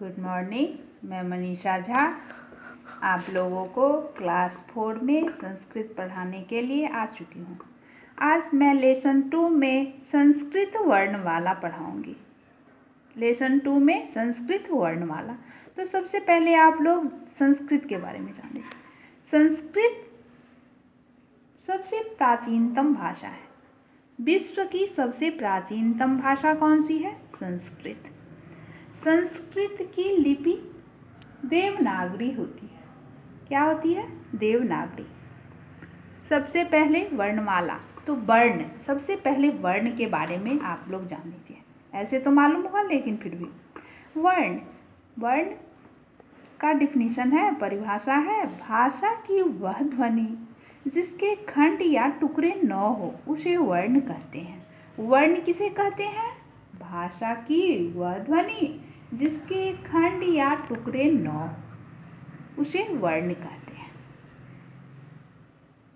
Good morning. मैं मनीषा झा आप लोगों को क्लास 4 में संस्कृत पढ़ाने के लिए आ चुकी हूँ। आज मैं लेसन 2 में संस्कृत वर्णमाला पढ़ाऊँगी। लेसन 2 में संस्कृत वर्णमाला। तो सबसे पहले आप लोग संस्कृत के बारे में जान लीजिए। संस्कृत सबसे प्राचीनतम भाषा है। विश्व की सबसे प्राचीनतम भाषा कौन सी है? संस्कृत। संस्कृत की लिपि देवनागरी होती है। क्या होती है? देवनागरी। सबसे पहले वर्णमाला, तो वर्ण, सबसे पहले वर्ण के बारे में आप लोग जान लीजिए। ऐसे तो मालूम होगा लेकिन फिर भी वर्ण का डिफिनीशन है, परिभाषा है, भाषा की वह ध्वनि जिसके खंड या टुकड़े न हो उसे वर्ण कहते हैं। वर्ण किसे कहते हैं? भाषा की वह ध्वनि जिसके खंड या टुकड़े न हो उसे वर्ण कहते हैं।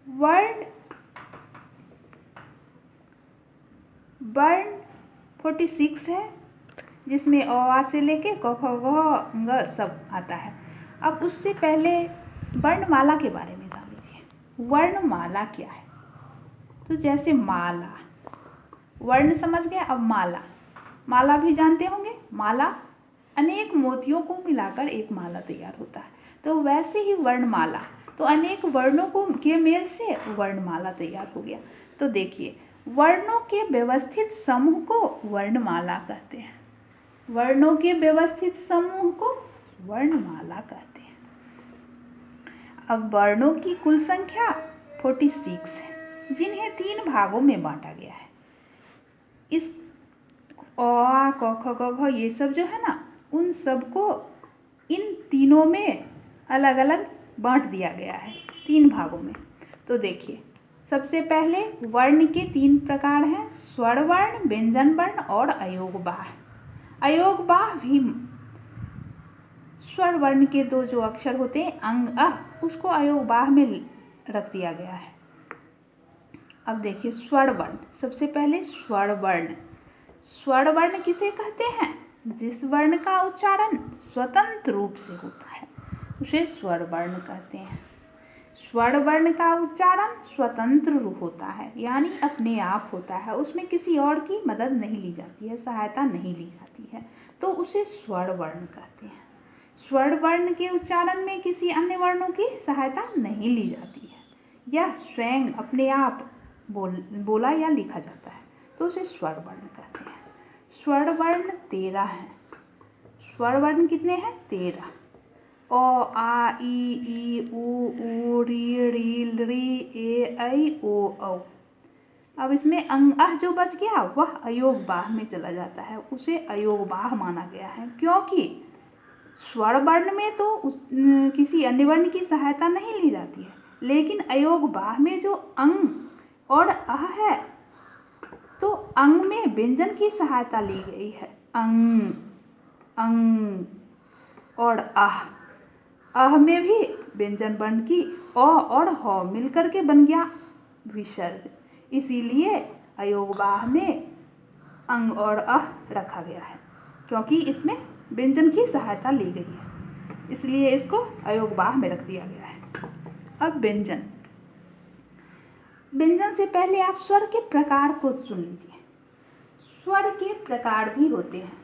वर्ण 46 है, जिसमें अ आ से लेके क ख ग घ सब आता है। अब उससे पहले वर्णमाला के बारे में जान लीजिए। वर्णमाला क्या है? तो जैसे माला, वर्ण समझ गए। अब माला भी जानते होंगे। माला अनेक मोतियों को मिलाकर एक माला तैयार होता है। तो वैसे ही वर्णमाला, तो अनेक वर्णों को के मेल से वर्णमाला तैयार हो गया। तो देखिए, वर्णों के व्यवस्थित समूह को वर्णमाला कहते हैं। वर्णों के व्यवस्थित समूह को वर्णमाला कहते हैं। अब वर्णों की कुल संख्या 46 है, जिन्हें 3 भागों में बांटा गया है। इस अ आ क ख ग घ ये सब जो है ना, उन सबको इन तीनों में अलग अलग बांट दिया गया है 3 भागों में। तो देखिए, सबसे पहले वर्ण के 3 प्रकार हैं, स्वर वर्ण, व्यंजन वर्ण और अयोगवाह। अयोगवाह भी स्वर वर्ण के 2 जो अक्षर होते हैं अंग अह, उसको अयोगवाह में रख दिया गया है। अब देखिए स्वर वर्ण, सबसे पहले स्वर वर्ण। स्वर वर्ण किसे कहते हैं? जिस वर्ण का उच्चारण स्वतंत्र रूप से होता है उसे स्वर वर्ण कहते हैं। स्वर वर्ण का उच्चारण स्वतंत्र रूप होता है, यानी अपने आप होता है, उसमें किसी और की मदद नहीं ली जाती है, सहायता नहीं ली जाती है, तो उसे स्वर वर्ण कहते हैं। स्वर वर्ण के उच्चारण में किसी अन्य वर्णों की सहायता नहीं ली जाती है, यह स्वयं अपने आप बोला या लिखा जाता है, तो उसे स्वर वर्ण कहते हैं। स्वर वर्ण 13 हैं। स्वर वर्ण कितने हैं? 13। अ आ ई उ री री ए ऐ ओ औ। अब इसमें अंग अह जो बच गया वह अयोगवाह में चला जाता है, उसे अयोगवाह माना गया है, क्योंकि स्वर वर्ण में तो किसी अन्य वर्ण की सहायता नहीं ली जाती है, लेकिन अयोगवाह में जो अंग और अह है, तो अंग में व्यंजन की सहायता ली गई है। अंग और अह में भी व्यंजन वर्ण की अ और ह मिलकर के बन गया विसर्ग, इसीलिए अयोगवाह में अंग और अह रखा गया है, क्योंकि इसमें व्यंजन की सहायता ली गई है, इसलिए इसको अयोगवाह में रख दिया गया है। अब व्यंजन से पहले आप स्वर के प्रकार को सुन लीजिए। स्वर के प्रकार भी होते हैं,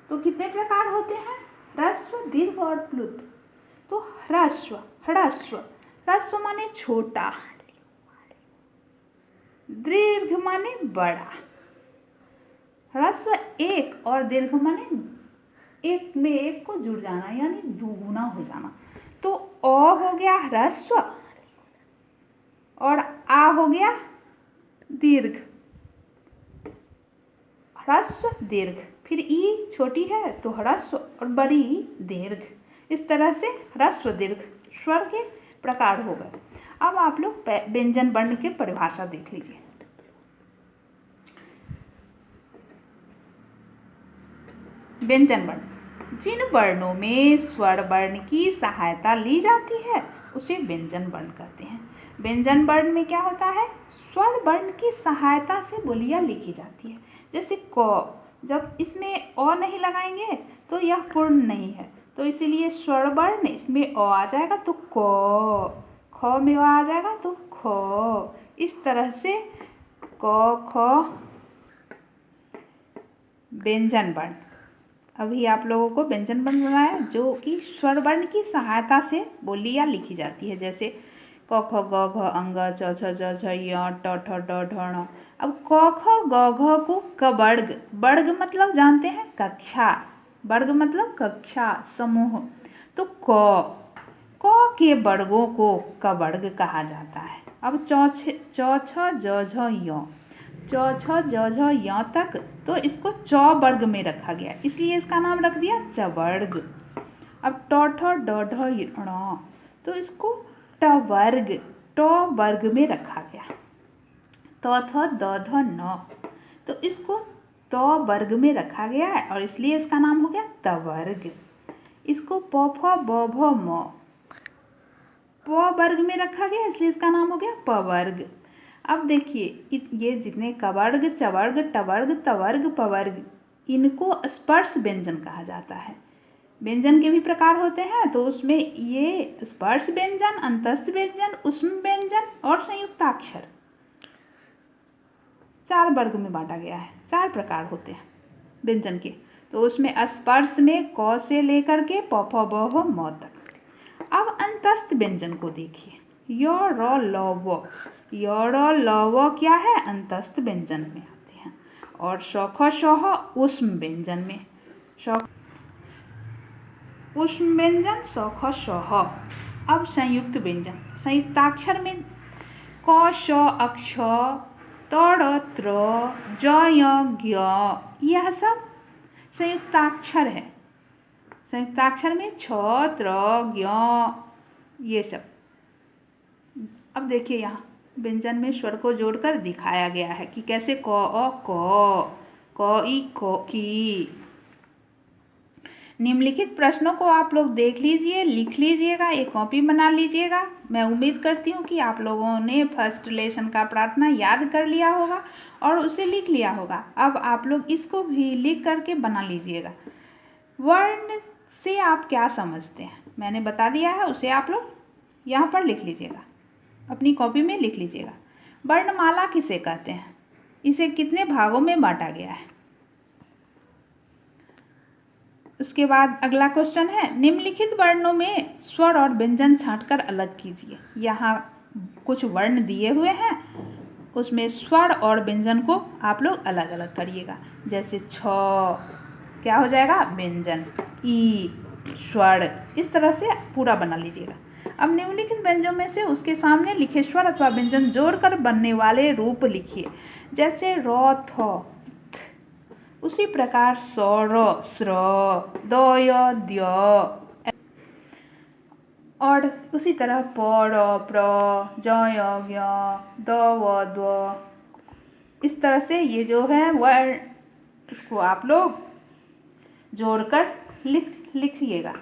तो कितने प्रकार होते हैं? ह्रस्व, दीर्घ और प्लुत। तो ह्रस्व माने छोटा, दीर्घ माने बड़ा, ह्रस्व एक और दीर्घ माने एक में एक को जुड़ जाना, यानी दुगुना हो जाना। तो अ हो गया ह्रस्व और आ हो गया दीर्घ, ह्रस्व दीर्घ, फिर ई छोटी है तो ह्रस्व और बड़ी दीर्घ। इस तरह से ह्रस्व दीर्घ स्वर के प्रकार हो गए। अब आप लोग व्यंजन वर्ण की परिभाषा देख लीजिए। व्यंजन वर्ण, जिन वर्णों में स्वर वर्ण की सहायता ली जाती है उसे व्यंजन वर्ण कहते हैं। व्यंजन वर्ण में क्या होता है? स्वर वर्ण की सहायता से बोलियां लिखी जाती है। जैसे क, जब इसमें अ नहीं लगाएंगे तो यह पूर्ण नहीं है, तो इसीलिए स्वर वर्ण इसमें अ आ जाएगा तो क, ख में अ आ जाएगा तो ख। इस तरह से क ख व्यंजन वर्ण। अभी आप लोगों को व्यंजन वर्ण बनाया जो कि स्वर वर्ण की सहायता से बोली या लिखी जाती है, जैसे क ख ग घ अंग च छ ज झ य ट ठ ड ढ ण। अब क ख ग घ को क वर्ग, वर्ग मतलब जानते हैं कक्षा, वर्ग मतलब कक्षा समूह, तो क के वर्गों को क वर्ग कहा जाता है। अब च छ ज झ य, च छ ज झ य तक तो इसको च वर्ग में रखा गया, इसलिए इसका नाम रख दिया चवर्ग। अब ट ठ ड ढ ण तो इसको ट वर्ग में रखा गया। त थ द ध न तो इसको त वर्ग में रखा गया है और इसलिए इसका नाम हो गया तवर्ग। इसको प फ ब भ म प वर्ग में रखा गया इसलिए इसका नाम हो गया पवर्ग। अब देखिए ये जितने कवर्ग चवर्ग टवर्ग तवर्ग पवर्ग, इनको स्पर्श व्यंजन कहा जाता है। व्यंजन के भी प्रकार होते हैं तो उसमें ये स्पर्श व्यंजन, अंतस्थ व्यंजन, ऊष्म व्यंजन और संयुक्ताक्षर 4 वर्ग में बांटा गया है। 4 प्रकार होते हैं व्यंजन के। तो उसमें स्पर्श में क से लेकर के प फ ब ह म तक। अब अंतस्थ व्यंजन को देखिए, य र ल व, य र ल व क्या है अंतस्थ व्यंजन में आते हैं, और श ख श ह ऊष्म व्यंजन में, ऊष्म व्यंजन स ख श ह। अब संयुक्त व्यंजन, संयुक्ताक्षर में क श अक्ष, त ड़ त्र, ज य ज्ञ, यह सब संयुक्ताक्षर है। संयुक्ताक्षर में छ त्र ज्ञ ये सब। अब देखिए यहाँ व्यंजन में स्वर को जोड़कर दिखाया गया है कि कैसे क अ क ई की। निम्नलिखित प्रश्नों को आप लोग देख लीजिए, लिख लीजिएगा, एक कॉपी बना लीजिएगा। मैं उम्मीद करती हूँ कि आप लोगों ने फर्स्ट लेसन का प्रार्थना याद कर लिया होगा और उसे लिख लिया होगा। अब आप लोग इसको भी लिख करके बना लीजिएगा। वर्ण से आप क्या समझते हैं मैंने बता दिया है, उसे आप लोग यहाँ पर लिख लीजिएगा, अपनी कॉपी में लिख लीजिएगा। वर्णमाला किसे कहते हैं, इसे कितने भागों में बांटा गया है। उसके बाद अगला क्वेश्चन है, निम्नलिखित वर्णों में स्वर और व्यंजन छांटकर अलग कीजिए। यहाँ कुछ वर्ण दिए हुए हैं, उसमें स्वर और व्यंजन को आप लोग अलग अलग करिएगा। जैसे छ क्या हो जाएगा व्यंजन, ई स्वर, इस तरह से पूरा बना लीजिएगा। अब निम्नलिखित व्यंजनों में से उसके सामने लिखे स्वर अथवा व्यंजन जोड़कर बनने वाले रूप लिखिए। जैसे र थ, उसी प्रकार स र स्र, द य द्य, और उसी तरह प र प्र, ज य ज्ञ, द व द्व। इस तरह से ये जो है वर्ण उसको आप लोग जोड़कर लिखिएगा।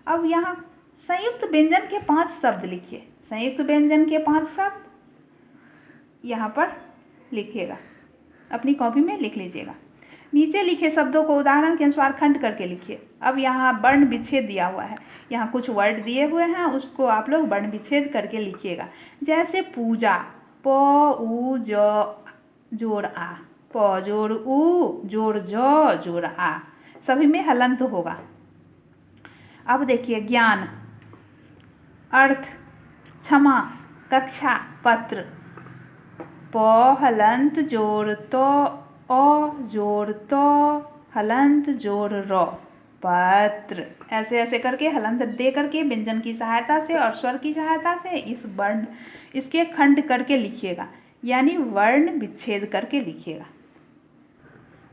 अब यहाँ संयुक्त व्यंजन के 5 शब्द लिखिए। संयुक्त व्यंजन के 5 शब्द यहाँ पर लिखिएगा, अपनी कॉपी में लिख लीजिएगा। नीचे लिखे शब्दों को उदाहरण के अनुसार खंड करके लिखिए। अब यहाँ वर्ण विच्छेद दिया हुआ है, यहाँ कुछ वर्ड दिए हुए हैं, उसको आप लोग वर्ण विच्छेद करके लिखिएगा। जैसे पूजा, प उ ज जोड़ आ, प जोड़ उ जोड़ ज जोड़ आ, सभी में हलंत होगा। अब देखिए ज्ञान, अर्थ, क्षमा, कक्षा, पत्र, प हलंत जोड़ तो, अ जोड़ तो, हलंत जोड़ र, पत्र। ऐसे ऐसे करके हलंत दे करके व्यंजन की सहायता से और स्वर की सहायता से इस वर्ण इसके खंड करके लिखिएगा, यानी वर्ण विच्छेद करके लिखिएगा।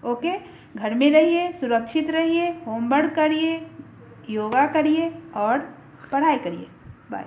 ओके, घर में रहिए, सुरक्षित रहिए, होमवर्क करिए, योगा करिए और पढ़ाई करिए। बाय।